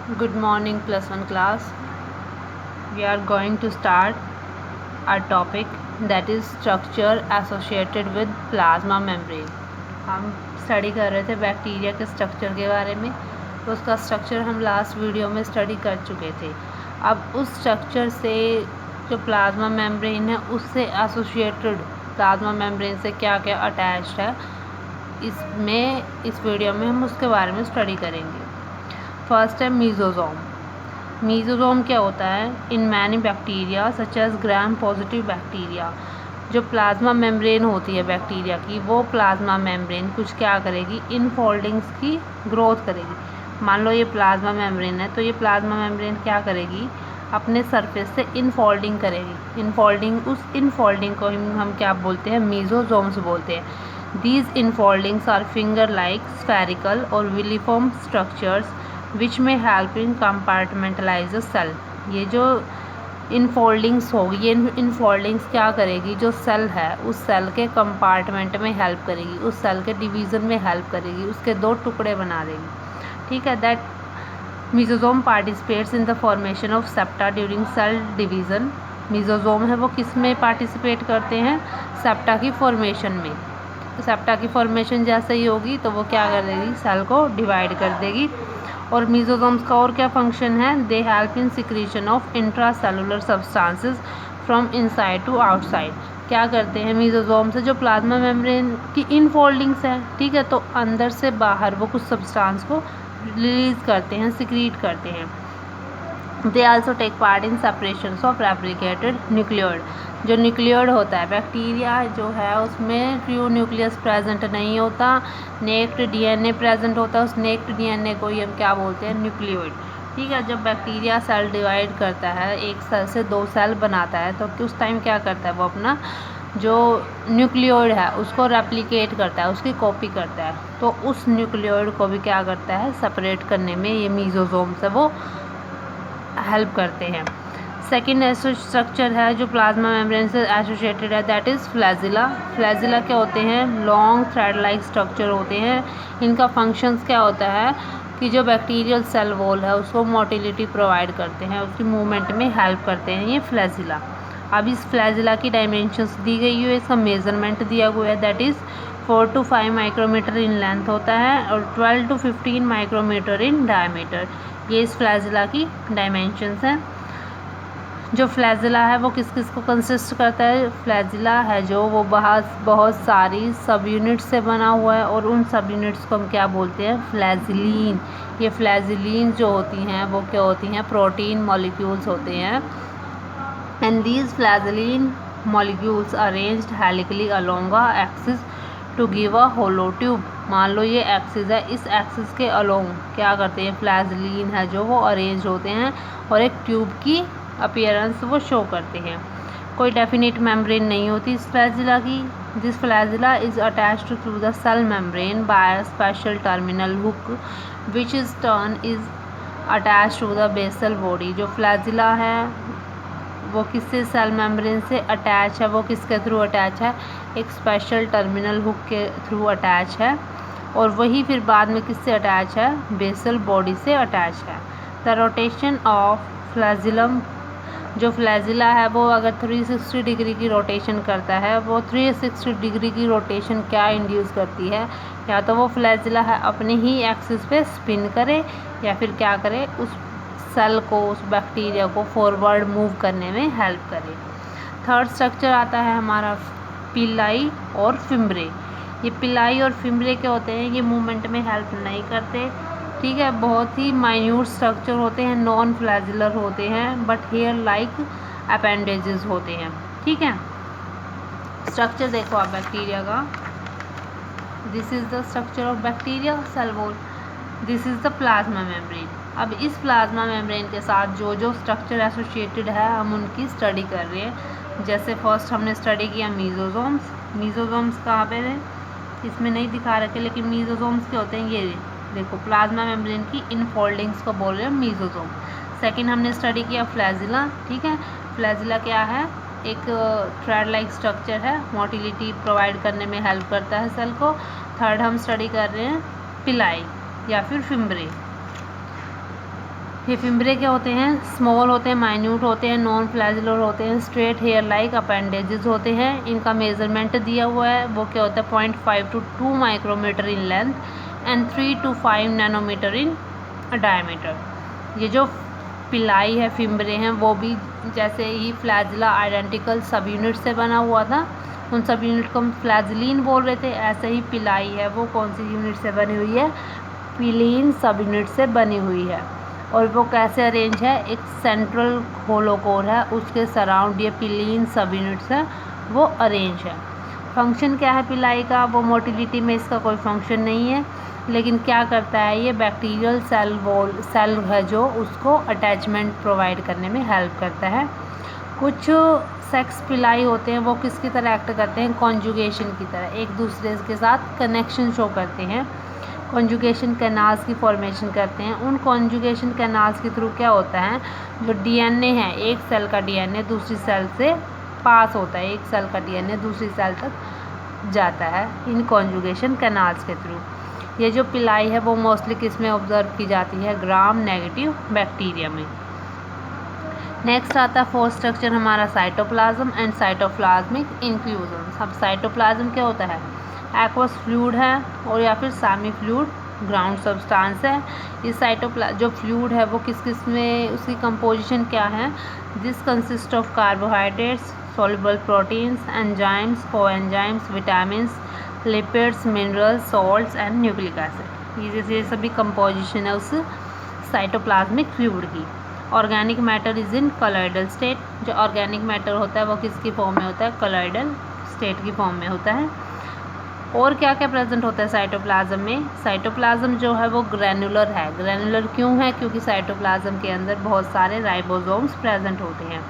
Good morning, plus one class. We are going to start our topic, that is structure associated with plasma membrane. हम study कर रहे थे bacteria के structure के बारे में, तो उसका स्ट्रक्चर हम लास्ट वीडियो में स्टडी कर चुके थे। अब उस स्ट्रक्चर से जो प्लाज्मा मेम्ब्रेन है उससे एसोसिएटेड प्लाज्मा मेम्ब्रेन से क्या क्या अटैच्ड है, इस वीडियो में हम उसके बारे में स्टडी करेंगे। फर्स्ट है मीजोजोम। मीजोजोम क्या होता है? In many bacteria such as gram positive bacteria, जो प्लाज्मा मेम्ब्रेन होती है बैक्टीरिया की, वो प्लाज्मा मेम्ब्रेन कुछ क्या करेगी, इन फोल्डिंग्स की ग्रोथ करेगी। मान लो ये प्लाज्मा मेम्ब्रेन है, तो ये प्लाज्मा मेम्ब्रेन क्या करेगी, अपने सरफेस से इनफोल्डिंग करेगी। इनफोल्डिंग को हम क्या बोलते हैं? मीजोजोम्स बोलते हैं। These infoldings are finger like spherical और विलीफॉर्म स्ट्रक्चर्स विच में हेल्प इन कंपार्टमेंटलाइज सेल। ये जो इनफोल्डिंग्स होगी, ये इनफोल्डिंग्स क्या करेगी, जो सेल है उस सेल के कंपार्टमेंट में हेल्प करेगी, उस सेल के डिवीज़न में हेल्प करेगी, उसके दो टुकड़े बना देगी। ठीक है। That mesosome participates in the formation of septa during cell division. Mesosome है वो किस में पार्टिसिपेट करते हैं? सेप्टा की फॉर्मेशन में। सेप्टा की फॉर्मेशन जैसे ही होगी तो वो क्या कर देगी, सेल को डिवाइड कर देगी। और मीजोजोम्स का और क्या फंक्शन है? They help in secretion of intracellular substances from inside to outside. क्या करते हैं मीजोजोम से? जो प्लाज्मा मेम्ब्रेन की इनफोल्डिंग्स है, ठीक है, तो अंदर से बाहर वो कुछ सब्सटेंस को रिलीज करते हैं, सिक्रीट करते हैं। They also take part in separation of replicated nucleoid. जो न्यूक्लियोइड होता है, बैक्टीरिया जो है उसमें ट्रू न्यूक्लियस प्रेजेंट नहीं होता, नेक्ड डीएनए प्रेजेंट होता है। उस नेक्ड डीएनए को ही हम क्या बोलते हैं? न्यूक्लियोइड। ठीक है। जब बैक्टीरिया सेल डिवाइड करता है, एक सेल से दो सेल बनाता है, तो उस टाइम क्या करता है, वो अपना जो न्यूक्लियोइड है उसको रेप्लिकेट करता है, उसकी कॉपी करता है। तो उस न्यूक्लियोइड को भी क्या करता है, सेपरेट करने में ये मीजोजोम से वो हेल्प करते हैं। सेकेंड स्ट्रक्चर है जो प्लाज्मा मेम्ब्रेन से एसोसिएटेड है, दैट इज़ फ्लैजिला। फ्लैजिला क्या होते हैं? लॉन्ग थ्रेड लाइक स्ट्रक्चर होते हैं। इनका फंक्शंस क्या होता है कि जो बैक्टीरियल सेल वॉल है उसको मोटिलिटी प्रोवाइड करते हैं, उसकी मूवमेंट में हेल्प करते हैं ये फ्लैजिला। अब इस फ्लैजिला की डायमेंशंस दी गई है, इसका मेजरमेंट दिया हुआ है, that is 4 to 5 micrometre in length होता है और 12 to 15 माइक्रोमीटर इन डायमीटर। ये इस फ्लैजिला की डायमेंशंस हैं। जो फ्लैजिला है वो किस किस को कंसिस्ट करता है? फ्लैजिला है जो वो बहुत सारी सब यूनिट से बना हुआ है, और उन सब यूनिट्स को हम क्या बोलते हैं? फ्लैजिलीन। ये फ्लैजिलीन जो होती हैं वो क्या होती हैं? प्रोटीन मॉलिक्यूल्स होते हैं। And these flagellin molecules arranged helically along a axis to give a hollow tube. मान लो ये एक्सिस है, इस एक्सिस के अलोंग क्या करते हैं? फ्लैजिलीन है जो वो अरेंज होते हैं और एक ट्यूब की अपीयरेंस वो शो करते हैं। कोई डेफिनेट मेम्ब्रेन नहीं होती इस फ्लैजिला की। This flagella is attached to the cell membrane by a special terminal hook which is turn is attached to the basal body. जो फ्लैजिला है वो किससे सेल मेम्ब्रेन से अटैच है? वो किसके थ्रू अटैच है? एक स्पेशल टर्मिनल हुक के थ्रू अटैच है, और वही फिर बाद में किससे अटैच है? बेसल बॉडी से अटैच है। द रोटेशन ऑफ फ्लैजिलम, जो फ्लैजिला है वो अगर 360 डिग्री की रोटेशन करता है, वो 360 डिग्री की रोटेशन क्या इंड्यूस करती है? या तो वो फ्लैजिला है अपने ही एक्सिस पे स्पिन करे, या फिर क्या करे, उस सेल को, उस बैक्टीरिया को फॉरवर्ड मूव करने में हेल्प करे। थर्ड स्ट्रक्चर आता है हमारा पिलाई और फिम्ब्रे। ये पिलाई और फिम्ब्रे क्या होते हैं? ये मूवमेंट में हेल्प नहीं करते, ठीक है, बहुत ही माइन्यूट स्ट्रक्चर होते हैं, नॉन फ्लैजिलर होते हैं, बट हेयर लाइक अपेंडेजेस होते हैं। ठीक है। स्ट्रक्चर देखो आप बैक्टीरिया का, this is the structure of bacteria cell wall, this is the plasma membrane. अब इस प्लाज्मा मेम्ब्रेन के साथ जो जो स्ट्रक्चर एसोसिएटेड है हम उनकी स्टडी कर रहे हैं। जैसे फर्स्ट हमने स्टडी किया मीजोजोम्स। मीजोजोम्स कहाँ पे है? इसमें नहीं दिखा रखे, लेकिन मीजोजोम्स के होते हैं ये देखो, प्लाज्मा मेम्ब्रेन की इनफोल्डिंग्स को बोल रहे हैं मीजोजोम। सेकंड हमने स्टडी किया फ्लैजिला। ठीक है। फ्लैजिला क्या है? एक थ्रेड लाइक स्ट्रक्चर है, मोटिलिटी प्रोवाइड करने में हेल्प करता है सेल को। थर्ड हम स्टडी कर रहे हैं पिलाई या फिर फिम्ब्रे। ये फिम्ब्रे क्या होते हैं, स्मॉल होते हैं, माइन्यूट होते हैं, नॉन फ्लैजिलर होते हैं, स्ट्रेट हेयर लाइक अपेंडेजेस होते हैं। इनका मेजरमेंट दिया हुआ है, वो क्या होता है 0.5 to 2 micrometre in length and 3 to 5 nanometre in diameter. ये जो पिलाई है, फिम्ब्रे हैं, वो भी जैसे ही फ्लैजिला आइडेंटिकल सब यूनिट से बना हुआ था, उन सब यूनिट को हम फ्लैजिलीन बोल रहे थे, ऐसे ही पिलाई है वो कौन सी यूनिट से बनी हुई है, पिलीन सब यूनिट से बनी हुई है। और वो कैसे अरेंज है, एक सेंट्रल होलो कोर है, उसके सराउंड ये पिलीन सब यूनिट्स है वो अरेंज है। फंक्शन क्या है पिलाई का, वो मोटिलिटी में इसका कोई फंक्शन नहीं है, लेकिन क्या करता है ये बैक्टीरियल सेल है जो उसको अटैचमेंट प्रोवाइड करने में हेल्प करता है। कुछ सेक्स पिलाई होते हैं, वो किसकी तरह एक्ट करते हैं, कॉन्जुगेशन की तरह, एक दूसरे के साथ कनेक्शन शो करते हैं, कॉन्जुगेशन कैनाल्स की फॉर्मेशन करते हैं। उन कॉन्जुगेशन कैनाल्स के थ्रू क्या होता है, जो डीएनए है, एक सेल का डीएनए दूसरी सेल से पास होता है, एक सेल का डीएनए दूसरी सेल तक जाता है इन कॉन्जुगेशन कैनाल्स के थ्रू। ये जो पिलाई है वो मोस्टली किस में ऑब्जर्व की जाती है, ग्राम नेगेटिव बैक्टीरिया में। नेक्स्ट आता है फोर्थ स्ट्रक्चर हमारा साइटोप्लाज्म एंड साइटोप्लाज्मिक इंक्लूजन। अब साइटोप्लाज्म क्या होता है, एक्वस फ्लूइड है और या फिर सेमी फ्लूइड ग्राउंड सब्सटेंस है। इस जो फ्लूइड है वो किस किस में, उसकी कंपोजिशन क्या है, this consist of carbohydrates, soluble proteins, enzymes, coenzymes, vitamins, lipids, minerals, salts and nucleic acid. ये सभी कंपोजिशन है उस साइटोप्लाज्मिक फ्लूइड की। Organic matter is in colloidal state. जो ऑर्गेनिक मैटर होता है वो किसकी फॉर्म में होता है, कॉलॉइडल स्टेट की फॉर्म में होता है। और क्या क्या प्रेजेंट होता है साइटोप्लाज्म में, साइटोप्लाज्म जो है वो ग्रैनुलर है। ग्रैनुलर क्यों है, क्योंकि साइटोप्लाज्म के अंदर बहुत सारे राइबोसोम्स प्रेजेंट होते हैं।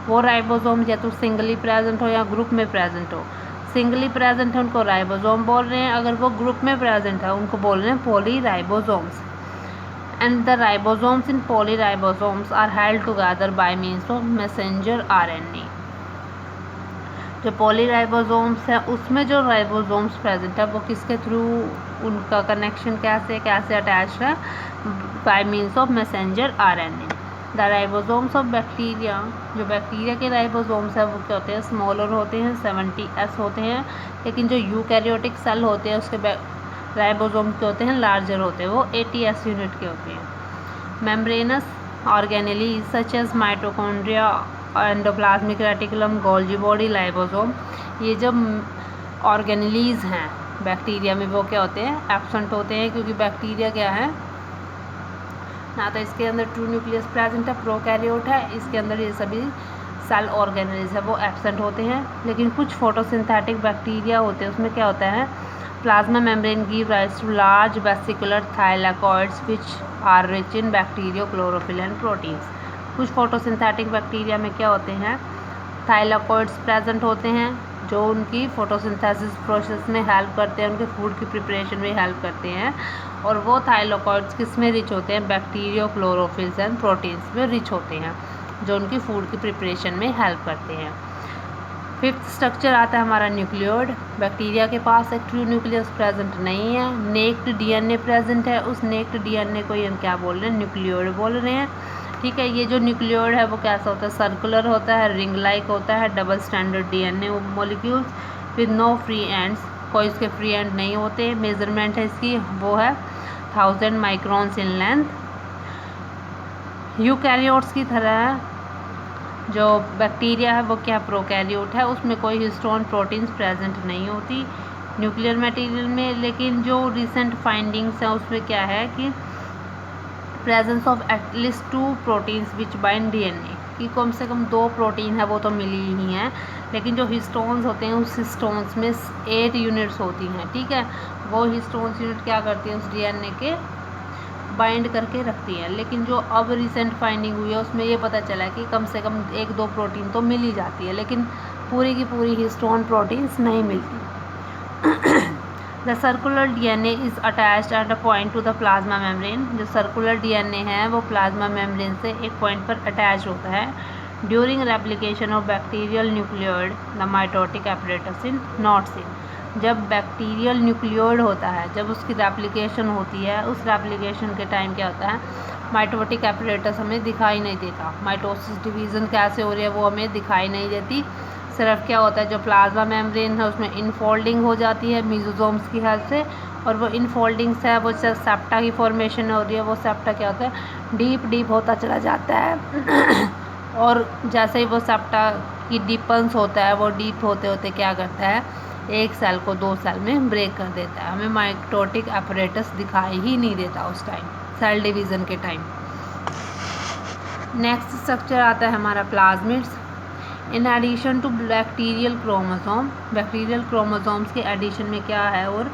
वो राइबोसोम या तो सिंगली प्रेजेंट हो या ग्रुप में प्रेजेंट हो। सिंगली प्रेजेंट है उनको राइबोसोम बोल रहे हैं, अगर वो ग्रुप में प्रेजेंट है उनको बोल रहे हैं पॉलीराइबोसोम्स। and the ribosomes in polyribosomes are held together by means of messenger RNA। जो पॉलीराइबोसोम्स है उसमें जो राइबोसोम्स प्रेजेंट है वो किसके थ्रू, उनका कनेक्शन कैसे अटैच है, bye means of messenger RNA। The ribosomes of bacteria, जो बैक्टीरिया के राइबोसोम्स है वो क्या होते हैं, स्मॉलर होते हैं, 70S होते हैं। लेकिन जो यूकैरियोटिक सेल होते हैं उसके राइबोसोम के होते हैं लार्जर होते हैं, वो 80S यूनिट के होते हैं। Membranous organelle such as mitochondria, endoplasmic reticulum, Golgi body, lysosome, ये जब ऑर्गेनेलीज हैं बैक्टीरिया में वो क्या होते हैं, एब्सेंट होते हैं, क्योंकि बैक्टीरिया क्या है ना, तो इसके अंदर ट्रू न्यूक्लियस प्रेजेंट है, प्रोकैरियोट है, इसके अंदर ये सभी सेल ऑर्गेनेलीज है वो एब्सेंट होते हैं। लेकिन कुछ फोटोसिंथेटिक बैक्टीरिया होते हैं उसमें क्या होता है, plasma membrane give rise to large vesicular thylakoids which are rich in bacteria, chlorophyll and proteins। कुछ फोटोसिंथेटिक बैक्टीरिया में क्या होते हैं, थाइलाकॉइड्स प्रेजेंट होते हैं जो उनकी फोटोसिंथेसिस प्रोसेस में हेल्प करते हैं, उनके फूड की प्रिपरेशन में हेल्प करते हैं। और वो थाइलाकॉइड्स किस में रिच होते हैं, बैक्टीरिया, क्लोरोफिल्स एंड प्रोटीन्स में रिच होते हैं जो उनकी फूड की प्रिपरेशन में हेल्प करते हैं। फिफ्थ स्ट्रक्चर आता है हमारा न्यूक्लियोइड। बैक्टीरिया के पास एक ट्रू न्यूक्लियस प्रेजेंट नहीं है, नेक्ड डीएनए प्रेजेंट है, उस नेक्ड डीएनए को हम क्या बोल रहे हैं, न्यूक्लियोइड बोल रहे हैं। ठीक है, ये जो न्यूक्लियोइड है वो कैसा होता है, सर्कुलर होता है, रिंग लाइक होता है, double standard DNA molecules with no free ends, कोई इसके फ्री एंड नहीं होते। मेजरमेंट है इसकी वो है 1000 माइक्रॉन्स इन लेंथ। यूकैरियोट्स की तरह जो बैक्टीरिया है वो क्या, प्रोकैरियोट है, उसमें कोई हिस्टोन प्रोटीन्स प्रेजेंट नहीं होती न्यूक्लियर मटेरियल में। लेकिन जो रिसेंट फाइंडिंग्स हैं उसमें क्या है कि presence of at least 2 proteins which bind DNA, कि कम से कम 2 प्रोटीन है वो तो मिली ही हैं। लेकिन जो हिस्टोन्स होते हैं उस हिस्टोन्स में 8 यूनिट्स होती हैं। ठीक है, वो हिस्टोन्स यूनिट क्या करती हैं, उस डीएनए के बाइंड करके रखती है। लेकिन जो अब रिसेंट फाइंडिंग हुई है उसमें ये पता चला है कि कम से कम 1-2 प्रोटीन तो मिल ही जाती है, लेकिन पूरी की पूरी हिस्टोन प्रोटीन्स नहीं मिलती। The circular DNA is attached at a point two the plasma membrane. जो सर्कुलर डीएनए है वो प्लाज्मा मेम्ब्रेन से एक पॉइंट पर अटैच होता है। During replication of bacterial nucleoid the mitotic apparatus in not seen. जब बैक्टीरियल न्यूक्लियोइड होता है, जब उसकी रेप्लिकेशन होती है, उस रेप्लिकेशन के टाइम क्या होता है, माइटोटिक एपरेटस हमें दिखाई नहीं देता। माइटोसिस डिवीज़न कैसे हो रही है वो हमें दिखाई नहीं देती। सिर्फ क्या होता है, जो प्लाज्मा मेम्ब्रेन है उसमें इनफोल्डिंग हो जाती है मीजोसोम्स की हेल्प से, और वो इनफोल्डिंग्स है वो सेप्टा की फॉर्मेशन हो रही है। वो सेप्टा क्या होता है, डीप होता चला जाता है और जैसे ही वो सेप्टा की डीपन्स होता है, वो डीप होते होते क्या करता है, एक सेल को 2 सेल में ब्रेक कर देता है। हमें माइटोटिक एपरेटस दिखाई ही नहीं देता उस टाइम, सेल डिवीज़न के टाइम। नेक्स्ट स्ट्रक्चर आता है हमारा plasmids. In addition to bacterial chromosome, bacterial chromosomes के एडिशन में क्या है, और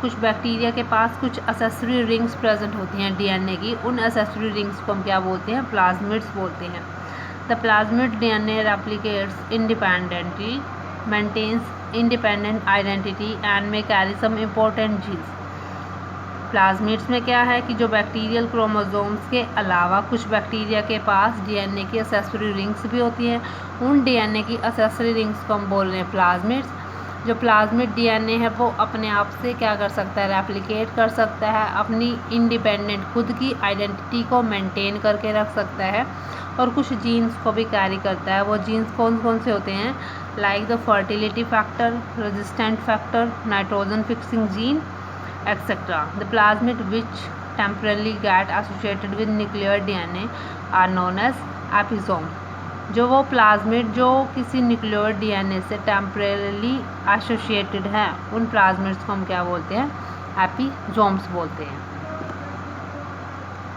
कुछ बैक्टीरिया के पास कुछ एसेसरी रिंग्स प्रेजेंट होती हैं डीएनए की। उन एसेसरी रिंग्स को हम क्या बोलते हैं, प्लाज्मिड्स बोलते हैं। The plasmid DNA replicates independently, maintains independent identity and में carry some important genes. Plasmids में क्या है कि जो बैक्टीरियल क्रोमोसोम्स के अलावा कुछ बैक्टीरिया के पास डीएनए की एसेसरी रिंग्स भी होती हैं। उन डीएनए की एसेसरी रिंग्स को हम बोल रहे हैं प्लाज्मिड्स। जो प्लाज्मिड डीएनए है वो अपने आप से क्या कर सकता है, रेप्लिकेट कर सकता है, अपनी इंडिपेंडेंट खुद की आइडेंटिटी को मेंटेन करके रख सकता है, और कुछ जीन्स को भी कैरी करता है। वो जीन्स कौन कौन से होते हैं, like the fertility factor, resistant factor, nitrogen fixing gene, etc. The plasmid which temporarily get associated with nuclear DNA are known as episome. जो वो प्लाज्मिड जो किसी न्यूक्लियर डीएनए से टेम्परेली एसोसिएटेड है, उन प्लाज्मिड्स को हम क्या बोलते हैं, एपिसोम्स बोलते हैं।